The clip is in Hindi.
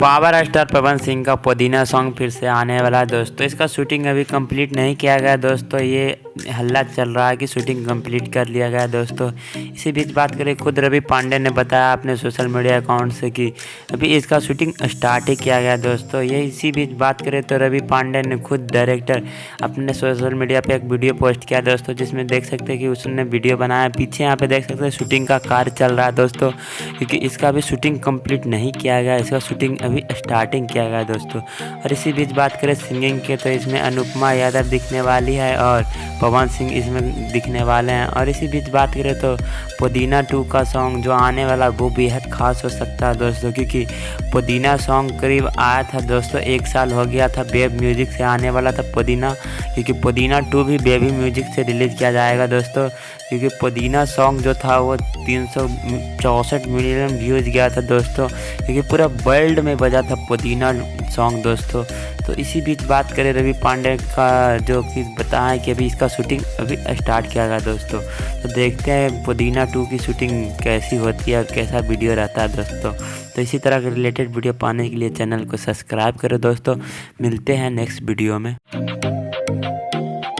पावर स्टार पवन सिंह का पुदीना सॉन्ग फिर से आने वाला है दोस्तों। इसका शूटिंग अभी कंप्लीट नहीं किया गया दोस्तों। ये हल्ला चल रहा है कि शूटिंग कंप्लीट कर लिया गया दोस्तों। इसी बीच बात करें, खुद रवि पांडे ने बताया अपने सोशल मीडिया अकाउंट से कि अभी इसका शूटिंग स्टार्ट ही किया गया दोस्तों। ये इसी बीच बात करें तो रवि पांडे ने खुद डायरेक्टर अपने सोशल मीडिया पे एक वीडियो पोस्ट किया दोस्तों, जिसमें देख सकते हैं कि उसने वीडियो बनाया। पीछे यहाँ पे देख सकते हैं शूटिंग का कार्य चल रहा है दोस्तों, क्योंकि इसका अभी शूटिंग कंप्लीट नहीं किया गया, इसका शूटिंग अभी स्टार्टिंग किया गया दोस्तों। और इसी बीच बात करें सिंगिंग के, तो इसमें अनुपमा यादव दिखने वाली है और पवन सिंह इसमें दिखने वाले हैं। और इसी बीच बात करें तो पुदीना 2 का सॉन्ग जो आने वाला वो बेहद खास हो सकता है दोस्तों, क्योंकि पुदीना सॉन्ग करीब आया था दोस्तों, 1 साल हो गया था। बेब म्यूजिक से आने वाला था पुदीना, क्योंकि पुदीना 2 भी बेबी म्यूजिक से रिलीज़ किया जाएगा दोस्तों। क्योंकि पुदीना सॉन्ग जो था वो 364 मिलियन व्यूज़ गया था दोस्तों, क्योंकि पूरा वर्ल्ड में बजा था पुदीना सॉन्ग दोस्तों। तो इसी बीच बात करें रवि पांडे का, जो कि बताया कि अभी इसका शूटिंग अभी स्टार्ट किया गया दोस्तों। तो देखते हैं पुदीना 2 की शूटिंग कैसी होती है और कैसा वीडियो रहता है दोस्तों। तो इसी तरह के रिलेटेड वीडियो पाने के लिए चैनल को सब्सक्राइब करो दोस्तों। मिलते हैं नेक्स्ट वीडियो में।